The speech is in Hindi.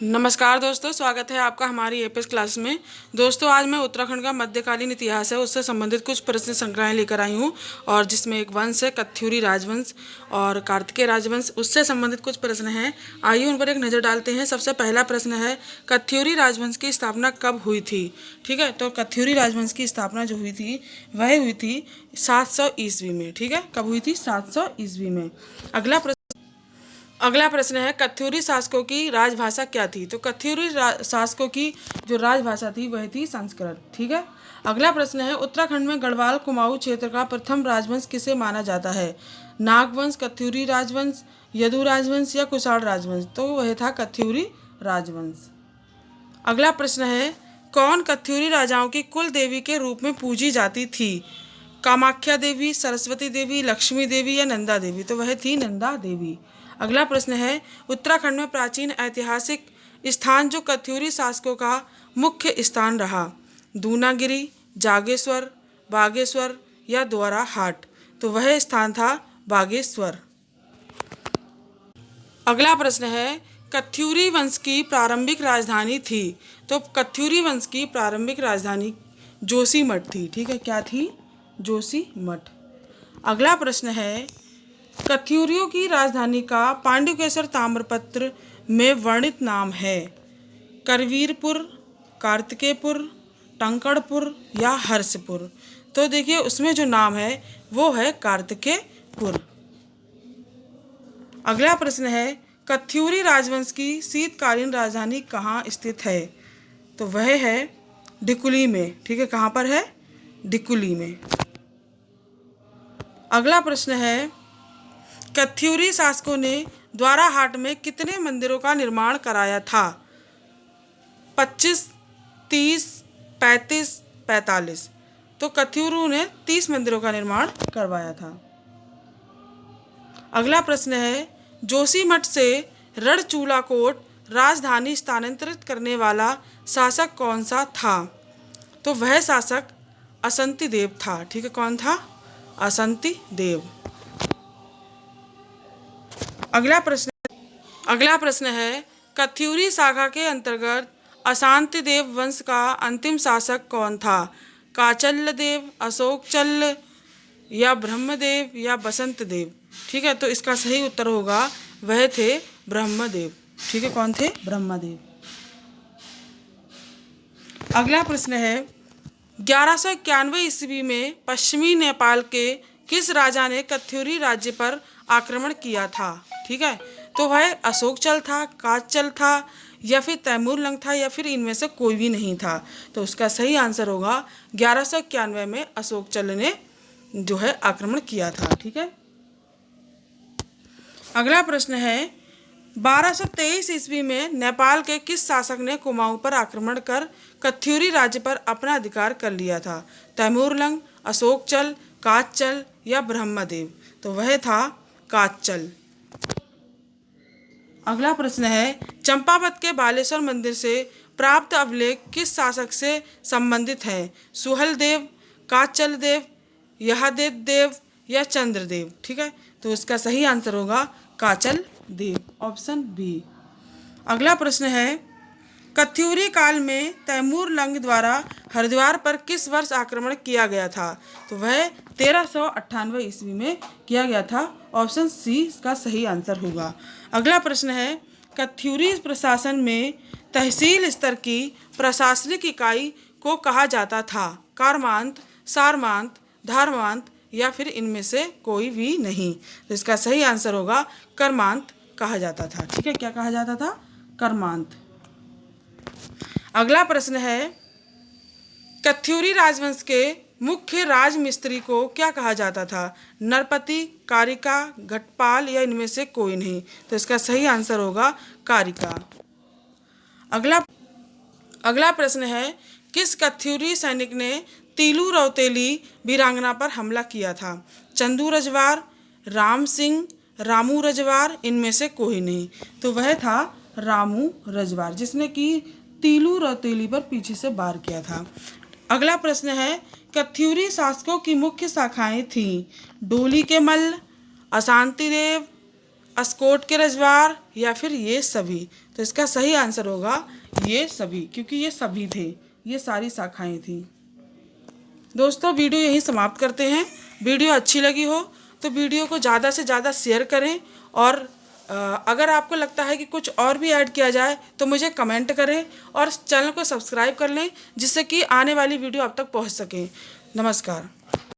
नमस्कार दोस्तों, स्वागत है आपका हमारी एपीएस क्लास में। दोस्तों, आज मैं उत्तराखंड का मध्यकालीन इतिहास है उससे संबंधित कुछ प्रश्न संग्रह लेकर आई हूँ, और जिसमें एक वंश है कत्यूरी राजवंश और कार्तिकेय राजवंश, उससे संबंधित कुछ प्रश्न हैं। आइए उन पर एक नज़र डालते हैं। सबसे पहला प्रश्न है, कत्यूरी राजवंश की स्थापना कब हुई थी? ठीक है, तो कत्यूरी राजवंश की स्थापना जो हुई थी वह हुई थी 700 ईस्वी में। ठीक है, कब हुई थी? 700 ईस्वी में। अगला प्रश्न है, कत्यूरी शासकों की राजभाषा क्या थी? तो कत्यूरी शासकों की जो राजभाषा थी वह थी संस्कृत। ठीक है। अगला प्रश्न है, उत्तराखंड में गढ़वाल कुमाऊं क्षेत्र का प्रथम राजवंश किसे माना जाता है? नागवंश, कत्यूरी राजवंश, यदु राजवंश या कुषाण राजवंश? तो वह था कत्यूरी राजवंश। अगला प्रश्न है, कौन कत्यूरी राजाओं की कुल देवी के रूप में पूजी जाती थी? कामाख्या देवी, सरस्वती देवी, लक्ष्मी देवी या नंदा देवी? तो वह थी नंदा देवी। अगला प्रश्न है, उत्तराखंड में प्राचीन ऐतिहासिक स्थान जो कत्यूरी शासकों का मुख्य स्थान रहा? दूनागिरी, जागेश्वर, बागेश्वर या द्वारा हाट? तो वह स्थान था बागेश्वर। अगला प्रश्न है, कत्यूरी वंश की प्रारंभिक राजधानी थी? तो कत्यूरी वंश की प्रारंभिक राजधानी जोशीमठ थी। ठीक है, क्या थी? जोशीमठ। अगला प्रश्न है, कत्यूरियों की राजधानी का पांडुकेश्वर ताम्रपत्र में वर्णित नाम है? करवीरपुर, कार्तिकेयपुर, टंकड़पुर या हर्षपुर? तो देखिए, उसमें जो नाम है वो है कार्तिकेयपुर। अगला प्रश्न है, कत्यूरी राजवंश की शीतकालीन राजधानी कहाँ स्थित है? तो वह है डिकुली में। ठीक है, कहाँ पर है? डिकुली में। अगला प्रश्न है, कत्यूरी शासकों ने द्वाराहाट में कितने मंदिरों का निर्माण कराया था? 25, 30, 35, 45? तो कत्यूरों ने 30 मंदिरों का निर्माण करवाया था। अगला प्रश्न है, जोशीमठ से रणचूलाकोट राजधानी स्थानांतरित करने वाला शासक कौन सा था? तो वह शासक असंती देव था। ठीक है, कौन था? असंती देव। अगला प्रश्न है, कत्यूरी शाखा के अंतर्गत अशांति देव वंश का अंतिम शासक कौन था? काचल्ल देव, अशोक चल्ल या ब्रह्मदेव या बसंत देव? ठीक है, तो इसका सही उत्तर होगा वह थे ब्रह्मदेव। ठीक है, कौन थे? ब्रह्मदेव। अगला प्रश्न है, 1191 ईस्वी में पश्चिमी नेपाल के किस राजा ने कत्यूरी राज्य पर आक्रमण किया था? ठीक है, तो वह अशोकचल था, काचल था या फिर तैमूरलंग था या फिर इनमें से कोई भी नहीं था? तो उसका सही आंसर होगा 1191 में अशोकचल ने जो है आक्रमण किया था। ठीक है। अगला प्रश्न है, 1223 ईस्वी में नेपाल के किस शासक ने कुमाऊं पर आक्रमण कर कत्यूरी राज्य पर अपना अधिकार कर लिया था? तैमूरलंग, अशोकचल, काचल या ब्रह्मदेव? तो वह था काचल। अगला प्रश्न है, चंपावत के बालेश्वर मंदिर से प्राप्त अभिलेख किस शासक से संबंधित है? सुहल देव, काचल देव, यहादेव देव या चंद्रदेव? ठीक है, तो इसका सही आंसर होगा काचल देव, ऑप्शन बी। अगला प्रश्न है, कत्यूरी काल में तैमूरलंग द्वारा हरिद्वार पर किस वर्ष आक्रमण किया गया था? तो वह 1398 ईस्वी में किया गया था, ऑप्शन सी इसका सही आंसर होगा। अगला प्रश्न है, कत्यूरी प्रशासन में तहसील स्तर की प्रशासनिक इकाई को कहा जाता था? कारमांत, सारमांत, धारमांत या फिर इनमें से कोई भी नहीं? तो इसका सही आंसर होगा करमांत कहा जाता था। ठीक है, क्या कहा जाता था? करमांत। अगला प्रश्न है, कत्यूरी राजवंश के मुख्य राजमिस्त्री को क्या कहा जाता था? नरपति, कारिका, घटपाल या इनमें से कोई नहीं? तो इसका सही आंसर होगा कारिका। अगला प्रश्न है, किस कत्यूरी सैनिक ने तीलू रौतेली वीरांगना पर हमला किया था? चंदू रजवार, राम सिंह, रामू रजवार, इनमें से कोई नहीं? तो वह था रामू रजवार, जिसने कि तीलू रौतेली पर पीछे से वार किया था। अगला प्रश्न है, कत्यूरी शासकों की मुख्य शाखाएं थीं? डोली के मल्ल, अशांति देव, अस्कोट के रजवार या फिर ये सभी। तो इसका सही आंसर होगा ये सभी, क्योंकि ये सभी थे, ये सारी शाखाएं थी। दोस्तों वीडियो यहीं समाप्त करते हैं। वीडियो अच्छी लगी हो तो वीडियो को ज़्यादा से ज़्यादा शेयर करें, और अगर आपको लगता है कि कुछ और भी ऐड किया जाए तो मुझे कमेंट करें और चैनल को सब्सक्राइब कर लें, जिससे कि आने वाली वीडियो आप तक पहुंच सके। नमस्कार।